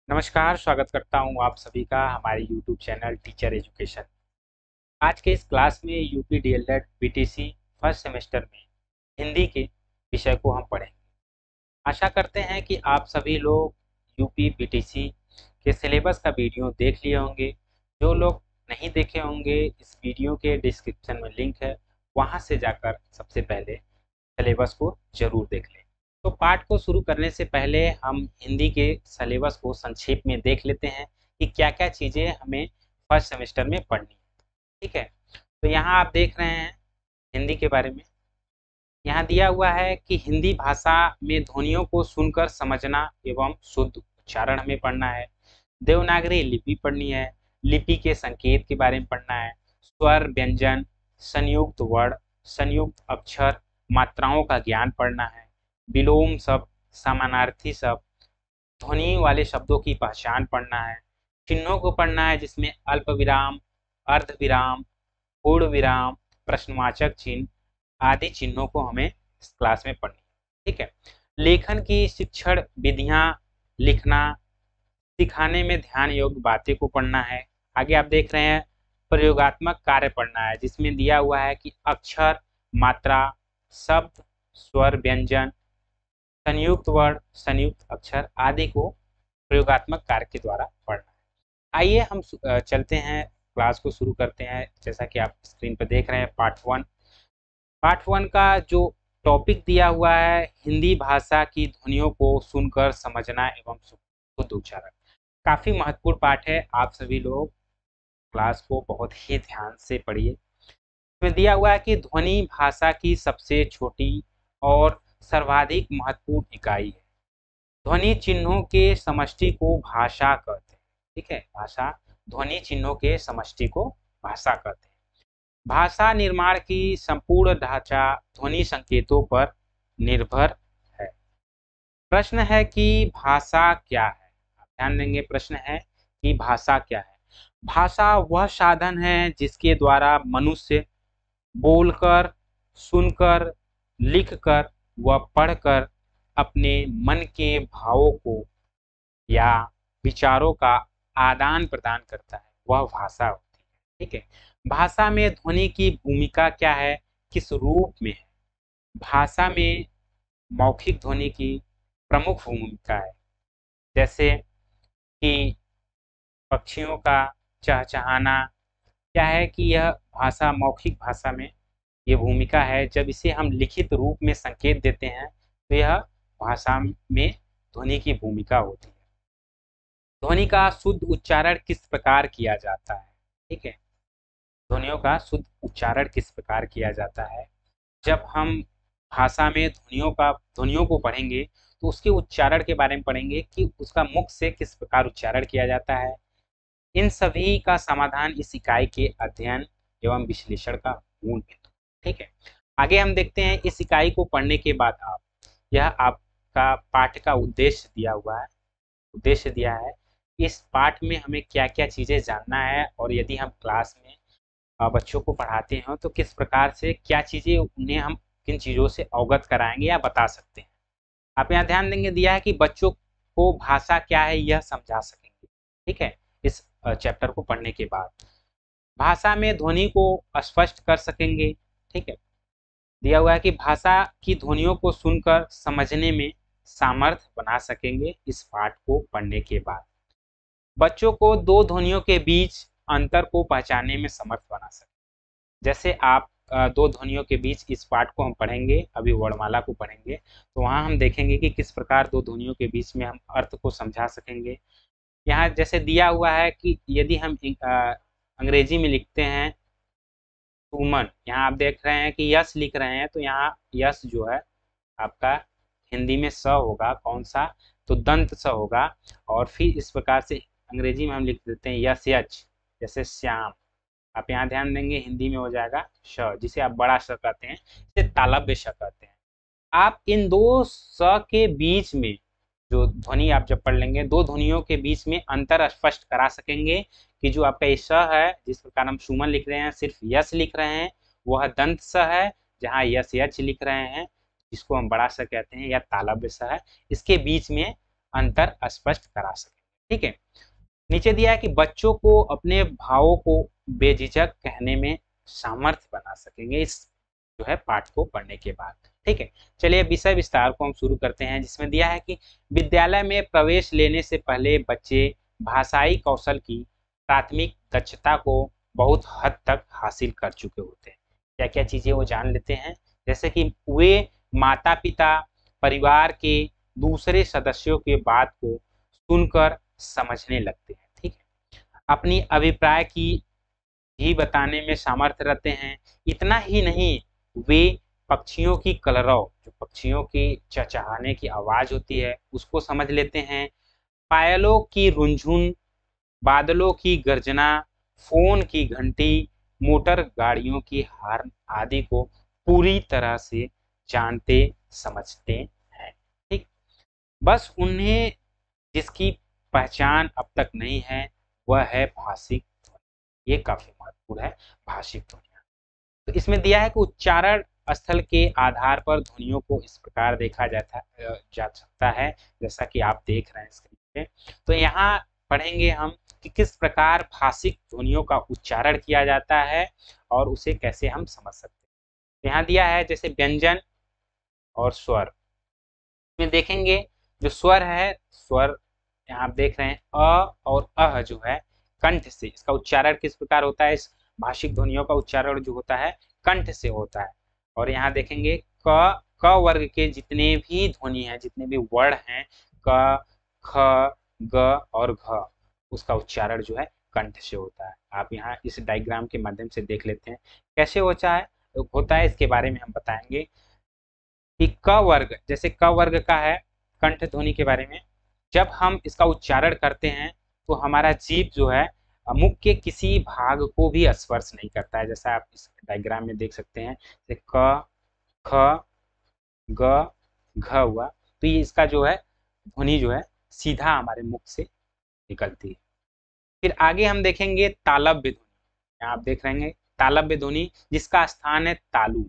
नमस्कार, स्वागत करता हूँ आप सभी का हमारे यूट्यूब चैनल टीचर एजुकेशन। आज के इस क्लास में UP DElEd BTC first semester में हिंदी के विषय को हम पढ़ेंगे। आशा करते हैं कि आप सभी लोग यूपी बीटीसी के सिलेबस का वीडियो देख लिए होंगे। जो लोग नहीं देखे होंगे, इस वीडियो के डिस्क्रिप्शन में लिंक है, वहाँ से जाकर सबसे पहले सिलेबस को जरूर देख लें। तो पाठ को शुरू करने से पहले हम हिंदी के सिलेबस को संक्षेप में देख लेते हैं कि क्या क्या चीज़ें हमें फर्स्ट सेमेस्टर में पढ़नी है। ठीक है, तो यहाँ आप देख रहे हैं हिंदी के बारे में। यहाँ दिया हुआ है कि हिंदी भाषा में ध्वनियों को सुनकर समझना एवं शुद्ध उच्चारण हमें पढ़ना है। देवनागरी लिपि पढ़नी है। लिपि के संकेत के बारे में पढ़ना है। स्वर, व्यंजन, संयुक्त वर्ण, संयुक्त अक्षर, मात्राओं का ज्ञान पढ़ना है। विलोम शब्द, समानार्थी शब्द, ध्वनि वाले शब्दों की पहचान पढ़ना है। चिन्हों को पढ़ना है, जिसमें अल्प विराम, अर्ध विराम, पूर्ण विराम, प्रश्नवाचक चिन्ह आदि चिन्हों को हमें इस क्लास में पढ़नी है। ठीक है, लेखन की शिक्षण विधियां, लिखना सिखाने में ध्यान योग्य बातें को पढ़ना है। आगे आप देख रहे हैं प्रयोगात्मक कार्य पढ़ना है, जिसमें दिया हुआ है कि अक्षर, मात्रा, शब्द, स्वर, व्यंजन, संयुक्त वर्ण, संयुक्त अक्षर आदि को प्रयोगात्मक कार्य के द्वारा पढ़ना है। आइए हम चलते हैं, क्लास को शुरू करते हैं। जैसा कि आप स्क्रीन पर देख रहे हैं पार्ट 1 का जो टॉपिक दिया हुआ है, हिंदी भाषा की ध्वनियों को सुनकर समझना एवं शुद्ध उच्चारण। काफी महत्वपूर्ण पाठ है, आप सभी लोग क्लास को बहुत ही ध्यान से पढ़िए। इसमें दिया हुआ है कि ध्वनि भाषा की सबसे छोटी और सर्वाधिक महत्वपूर्ण इकाई है। ध्वनि चिन्हों के समष्टि को भाषा कहते हैं। ठीक है, भाषा ध्वनि चिन्हों के समष्टि को भाषा कहते हैं। भाषा निर्माण की संपूर्ण ढांचा ध्वनि संकेतों पर निर्भर है। प्रश्न है कि भाषा क्या है। आप ध्यान देंगे, प्रश्न है कि भाषा क्या है। भाषा वह साधन है जिसके द्वारा मनुष्य बोलकर, सुनकर, लिखकर व पढ़कर अपने मन के भावों को या विचारों का आदान प्रदान करता है, वह भाषा होती है। ठीक है, भाषा में ध्वनि की भूमिका क्या है, किस रूप में है। भाषा में मौखिक ध्वनि की प्रमुख भूमिका है, जैसे कि पक्षियों का चहचहाना। क्या है कि यह भाषा, मौखिक भाषा में ये भूमिका है। जब इसे हम लिखित रूप में संकेत देते हैं तो यह भाषा में ध्वनि की भूमिका होती है। ध्वनि का शुद्ध उच्चारण किस प्रकार किया जाता है। ठीक है, ध्वनियों का शुद्ध उच्चारण किस प्रकार किया जाता है। जब हम भाषा में ध्वनियों को पढ़ेंगे तो उसके उच्चारण के बारे में पढ़ेंगे कि उसका मुख से किस प्रकार उच्चारण किया जाता है। इन सभी का समाधान इस इकाई के अध्ययन एवं विश्लेषण का मूल बिंदु। ठीक है, आगे हम देखते हैं। इस इकाई को पढ़ने के बाद यह आपका पाठ का उद्देश्य दिया हुआ है। उद्देश्य दिया है इस पाठ में हमें क्या क्या चीजें जानना है, और यदि हम क्लास में बच्चों को पढ़ाते हैं तो किस प्रकार से क्या चीजें उन्हें हम किन चीजों से अवगत कराएंगे या बता सकते हैं। आप यहाँ ध्यान देंगे, दिया है कि बच्चों को भाषा क्या है यह समझा सकेंगे। ठीक है, इस चैप्टर को पढ़ने के बाद भाषा में ध्वनि को स्पष्ट कर सकेंगे। ठीक है, दिया हुआ है कि भाषा की ध्वनियों को सुनकर समझने में सामर्थ्य बना सकेंगे। इस पाठ को पढ़ने के बाद बच्चों को दो ध्वनियों के बीच अंतर को पहचानने में समर्थ बना सके। जैसे आप दो ध्वनियों के बीच, इस पाठ को हम पढ़ेंगे, अभी वर्णमाला को पढ़ेंगे, तो वहाँ हम देखेंगे कि किस प्रकार दो ध्वनियों के बीच में हम अर्थ को समझा सकेंगे। यहाँ जैसे दिया हुआ है कि यदि हम अंग्रेजी में लिखते हैं सुमन, यहाँ आप देख रहे हैं कि यस लिख रहे हैं, तो यहाँ यस जो है आपका हिंदी में स होगा, कौन सा, तो दंत स होगा। और फिर इस प्रकार से अंग्रेजी में हम लिख देते हैं यस यच, जैसे श्याम। आप यहाँ ध्यान देंगे, हिंदी में हो जाएगा श, जिसे आप बड़ा श कहते हैं, इसे तालव्य श कहते हैं। आप इन दो स के बीच में जो ध्वनि आप जब पढ़ लेंगे, दो ध्वनियों के बीच में अंतर स्पष्ट करा सकेंगे कि जो आपका ये स है, जिस प्रकार हम सुमन लिख रहे हैं, सिर्फ यस लिख रहे हैं, वह दंत स है। जहाँ यस यच लिख रहे हैं, जिसको हम बड़ा स कहते हैं, या तालव्य स है, इसके बीच में अंतर स्पष्ट करा सकेंगे। ठीक है। नीचे दिया है कि बच्चों को अपने भावों को बेझिझक कहने में सामर्थ्य बना सकेंगे इस जो है पाठ को पढ़ने के बाद। ठीक है, चलिए विषय विस्तार को हम शुरू करते हैं, जिसमें दिया है कि विद्यालय में प्रवेश लेने से पहले बच्चे भाषाई कौशल की प्राथमिक दक्षता को बहुत हद तक हासिल कर चुके होते हैं। क्या क्या चीजें वो जान लेते हैं, जैसे कि वे माता पिता परिवार के दूसरे सदस्यों के बात को सुनकर समझने लगते हैं। ठीक है, अपनी अभिप्राय की भी बताने में सामर्थ्य रखते हैं। इतना ही नहीं, वे पक्षियों की कलरव, जो पक्षियों की चहचहाने की आवाज होती है, उसको समझ लेते हैं। पायलों की रुंझुन, बादलों की गर्जना, फोन की घंटी, मोटर गाड़ियों की हॉर्न आदि को पूरी तरह से जानते समझते हैं। ठीक, बस उन्हें जिसकी पहचान अब तक नहीं है वह है भाषिक ध्वनि। ये काफी महत्वपूर्ण है, भाषिक ध्वनियां। तो इसमें दिया है कि उच्चारण स्थल के आधार पर ध्वनियों को इस प्रकार देखा जा सकता है, जैसा कि आप देख रहे हैं स्क्रीन पे। तो यहाँ पढ़ेंगे हम कि किस प्रकार भाषिक ध्वनियों का उच्चारण किया जाता है और उसे कैसे हम समझ सकते हैं। यहाँ दिया है जैसे व्यंजन और स्वर। इसमें देखेंगे जो स्वर है, स्वर यहाँ आप देख रहे हैं अ और अह जो है कंठ से, इसका उच्चारण किस प्रकार होता है, इस भाषिक ध्वनियों का उच्चारण जो होता है कंठ से होता है। और यहाँ देखेंगे क वर्ग के जितने भी ध्वनि हैं, जितने भी वर्ण हैं, क ख ग और घ, उसका उच्चारण जो है कंठ से होता है। आप यहाँ इस डायग्राम के माध्यम से देख लेते हैं कैसे होता है इसके बारे में हम बताएंगे कि क वर्ग, जैसे क वर्ग का है कंठ ध्वनि के बारे में। जब हम इसका उच्चारण करते हैं तो हमारा जीभ जो है मुख के किसी भाग को भी स्पर्श नहीं करता है, जैसा आप इस डायग्राम में देख सकते हैं। जैसे क ख ग घ हुआ, तो ये इसका जो है ध्वनि जो है सीधा हमारे मुख से निकलती है। फिर आगे हम देखेंगे तालव्य ध्वनि। यहाँ आप देख रहे हैं तालव्य ध्वनि, जिसका स्थान है तालु।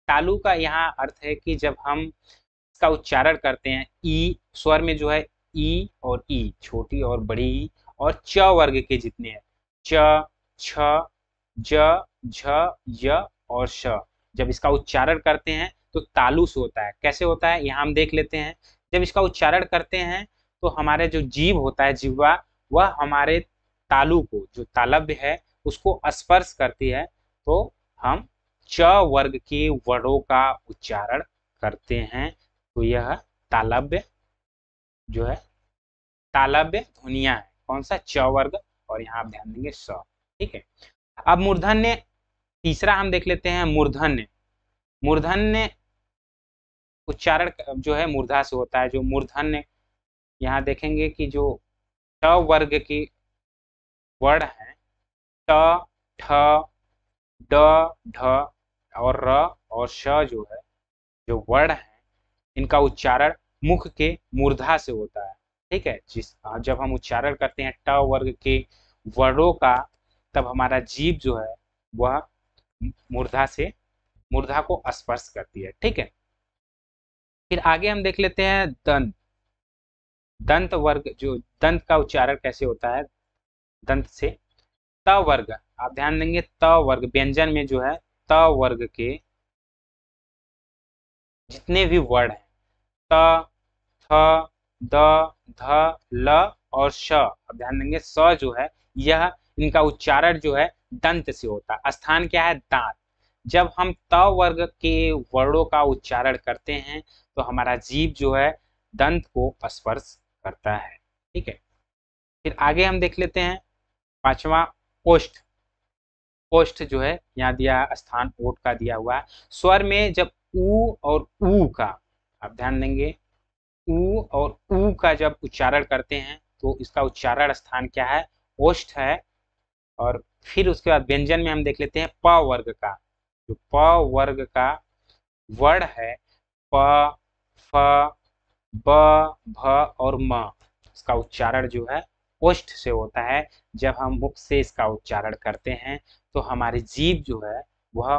तालु का यहाँ अर्थ है कि जब हम इसका उच्चारण करते हैं, ई स्वर में जो है ई और ई, छोटी और बड़ी ई, और च वर्ग के जितने हैं, च छ ज झ य और श, जब इसका उच्चारण करते हैं तो तालु से होता है। कैसे होता है यहाँ हम देख लेते हैं। जब इसका उच्चारण करते हैं तो हमारे जो जीभ होता है, जिह्वा, वह हमारे तालु को, जो तालव्य है, उसको स्पर्श करती है, तो हम च वर्ग के वर्णों का उच्चारण करते हैं। तो यह तालव्य जो है, तालव्य ध्वनियां है। कौन सा? च वर्ग, और यहाँ आप ध्यान देंगे स। ठीक है, अब मूर्धन्य तीसरा हम देख लेते हैं, मूर्धन्य। मूर्धन्य उच्चारण जो है मूर्धा से होता है। जो मूर्धन्य, यहाँ देखेंगे कि जो ट वर्ग के वर्ण हैं, ट ठ ड ढ और र और श जो है, जो वर्ण है, इनका उच्चारण मुख के मूर्धा से होता है। ठीक है, जब हम उच्चारण करते हैं ट वर्ग के वर्णों का, तब हमारा जीभ जो है वह मूर्धा को स्पर्श करती है। ठीक है, फिर आगे हम देख लेते हैं दंत। दंत वर्ग, जो दंत का उच्चारण कैसे होता है दंत से, त वर्ग। आप ध्यान देंगे त वर्ग व्यंजन में जो है त वर्ग के जितने भी वर्ण हैं, त थ द ध ल और श, अब ध्यान देंगे स जो है, यह इनका उच्चारण जो है दंत से होता है। स्थान क्या है? दांत। जब हम त वर्ग के वर्णों का उच्चारण करते हैं तो हमारा जीभ जो है दंत को स्पर्श करता है। ठीक है, फिर आगे हम देख लेते हैं पांचवा, ओष्ठ। ओष्ठ जो है यहाँ दिया, स्थान ओठ का दिया हुआ है। स्वर में जब ऊ और ऊ का, आप ध्यान देंगे ऊ और ऊ का जब उच्चारण करते हैं तो इसका उच्चारण स्थान क्या है? ओष्ठ है। और फिर उसके बाद व्यंजन में हम देख लेते हैं प वर्ग का। जो प वर्ग का वर्ण है, प फ ब भ और म, इसका उच्चारण जो है ओष्ठ से होता है। जब हम मुख से इसका उच्चारण करते हैं तो हमारी जीभ जो है वह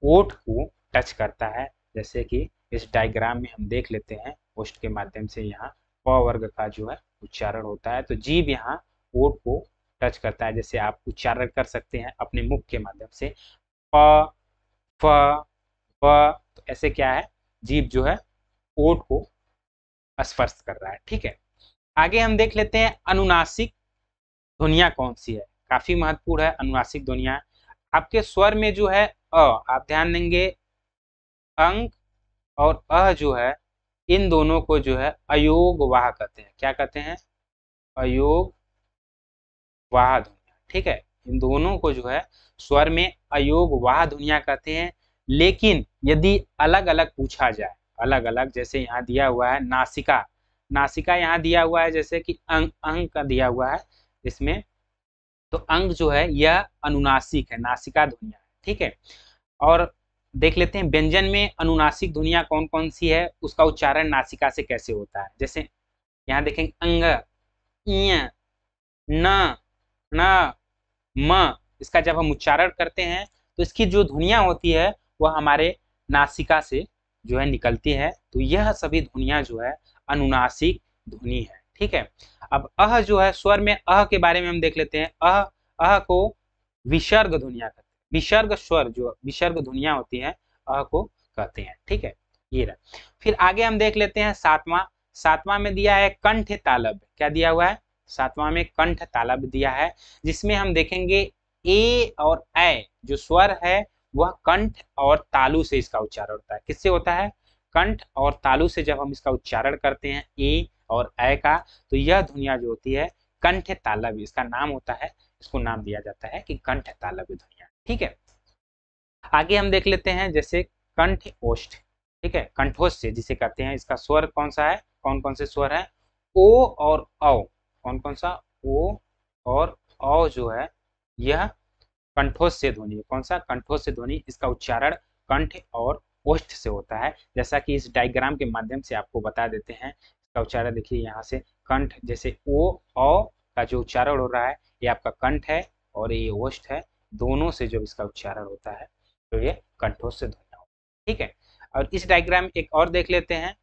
ओठ को टच करता है, जैसे कि इस डायग्राम में हम देख लेते हैं ओष्ठ के माध्यम से। यहाँ प वर्ग का जो है उच्चारण होता है। तो जीभ यहाँ ओठ को टच करता है, जैसे आप उच्चारण कर सकते हैं अपने मुख के माध्यम से, प, फ, ब। तो ऐसे क्या है, जीभ जो है ओठ को स्पर्श कर रहा है। ठीक है, आगे हम देख लेते हैं अनुनासिक ध्वनियां कौन सी है। काफी महत्वपूर्ण है अनुनासिक ध्वनियां। आपके स्वर में जो है आप ध्यान देंगे, अंक और जो है, इन दोनों को जो है अयोग वाह कहते हैं। क्या कहते हैं? अयोग वाह ध्वनियां। ठीक है, इन दोनों को जो है स्वर में अयोग वाह ध्वनियां कहते हैं। लेकिन यदि अलग अलग पूछा जाए, अलग अलग, जैसे यहाँ दिया हुआ है नासिका, नासिका यहाँ दिया हुआ है जैसे कि अंक, अंक का दिया हुआ है इसमें, तो अंक जो है यह अनुनासिक है, नासिका ध्वनिया है। ठीक है, और देख लेते हैं व्यंजन में अनुनासिक ध्वनियां कौन कौन सी है, उसका उच्चारण नासिका से कैसे होता है। जैसे यहाँ देखेंगे अंग, इय, न, न, म, इसका जब हम उच्चारण करते हैं तो इसकी जो ध्वनियां होती है वह हमारे नासिका से जो है निकलती है। तो यह सभी ध्वनियां जो है अनुनासिक ध्वनि है। ठीक है, अब जो है स्वर में के बारे में हम देख लेते हैं। को विसर्ग ध्वनियां कहते हैं। विसर्ग स्वर, जो विसर्ग ध्वनियां होती हैं को कहते हैं। ठीक है, ये रहा। फिर आगे हम देख लेते हैं सातवां। सातवां में दिया है कंठ तालब। क्या दिया हुआ है? सातवां में कंठ तालब दिया है, जिसमें हम देखेंगे ए और ए जो स्वर है वह कंठ और तालु से इसका उच्चारण होता है। किससे होता है? कंठ और तालु से जब हम इसका उच्चारण करते हैं ए और ए का, तो यह ध्वनिया जो होती है कंठ तालब, इसका नाम होता है, इसको नाम दिया जाता है कि कंठ तालब ध्वनिया। ठीक है, आगे हम देख लेते हैं जैसे कंठ ओष्ठ। ठीक है, कंठोष्ठ से जिसे कहते हैं, इसका स्वर कौन सा है, कौन कौन से स्वर है? ओ और औ। कौन कौन सा? ओ और औ जो है यह कंठोष्ठ से ध्वनि है। कौन सा? कंठोष्ठ से ध्वनि। इसका उच्चारण कंठ और ओष्ठ से होता है, जैसा कि इस डायग्राम के माध्यम से आपको बता देते हैं। इसका उच्चारण देखिए, यहाँ से कंठ, जैसे ओ औ का जो उच्चारण हो रहा है ये आपका कंठ है और ये ओष्ठ है, दोनों से जब इसका उच्चारण होता है तो ये कंठोष्ठ से ध्वनि होता है। ठीक है, और इस डायग्राम एक और देख लेते हैं,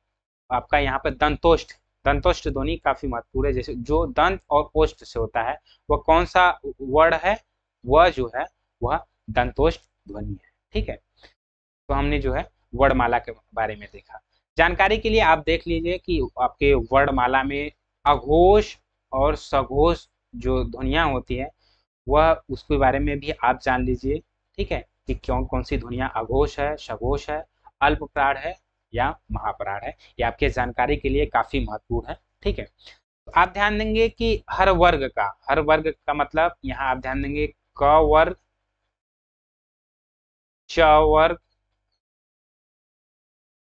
आपका यहाँ पर दंतोष्ठ। दंतोष्ठ ध्वनि काफी महत्वपूर्ण है, जैसे जो दंत और ओष्ठ से होता है वह कौन सा वर्ण है? वह जो है वह दंतोष्ठ ध्वनि है। ठीक है, तो हमने जो है वर्णमाला के बारे में देखा। जानकारी के लिए आप देख लीजिए कि आपके वर्णमाला में अघोष और सघोष जो ध्वनियां होती है वह, उसके बारे में भी आप जान लीजिए। ठीक है, कि कौन कौन सी ध्वनियां अघोष है, सघोष है, अल्प प्राण है या महाप्राण है। ये आपके जानकारी के लिए काफी महत्वपूर्ण है। ठीक है, तो आप ध्यान देंगे कि हर वर्ग का मतलब, यहाँ आप ध्यान देंगे क वर्ग, च वर्ग,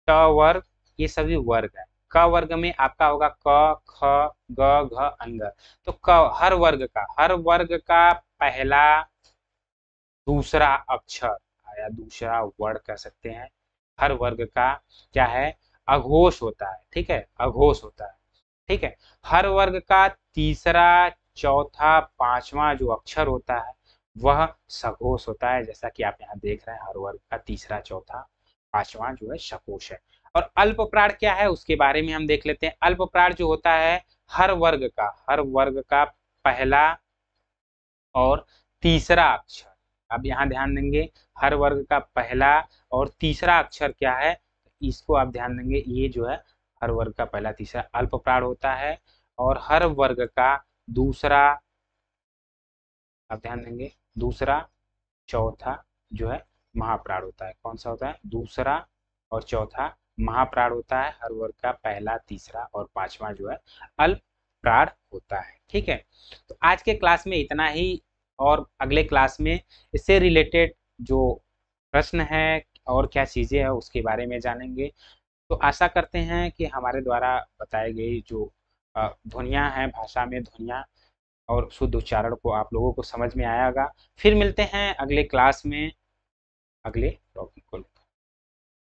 ट वर्ग, ये सभी वर्ग है। क वर्ग में आपका होगा क, ख, ग, घ, अंग। तो हर वर्ग का पहला दूसरा अक्षर या दूसरा वर्ण कह सकते हैं, हर वर्ग का क्या है? अघोष होता है। ठीक है, अघोष होता है। ठीक है, हर वर्ग का तीसरा, चौथा, पांचवा जो अक्षर होता है वह सघोष होता है, जैसा कि आप यहाँ देख रहे हैं, हर वर्ग का तीसरा, चौथा, पांचवा जो है सघोष है। और अल्प प्राण क्या है उसके बारे में हम देख लेते हैं। अल्प प्राण जो होता है हर वर्ग का पहला और तीसरा अक्षर। अब यहाँ ध्यान देंगे, हर वर्ग का पहला और तीसरा अक्षर क्या है, इसको आप ध्यान देंगे, ये जो है हर वर्ग का पहला, तीसरा अल्प प्राण होता है। और हर वर्ग का दूसरा, आप ध्यान देंगे, दूसरा, चौथा जो है महाप्राण होता है। कौन सा होता है? दूसरा और चौथा महाप्राण होता है। हर वर्ग का पहला, तीसरा और पांचवा जो है अल्प प्राण होता है। ठीक है, तो आज के क्लास में इतना ही, और अगले क्लास में इससे रिलेटेड जो प्रश्न है और क्या चीजें हैं उसके बारे में जानेंगे। तो आशा करते हैं कि हमारे द्वारा बताई गई जो ध्वनियाँ हैं, भाषा में ध्वनियाँ और शुद्ध उच्चारण को आप लोगों को समझ में आया होगा। फिर मिलते हैं अगले क्लास में, अगले टॉपिक।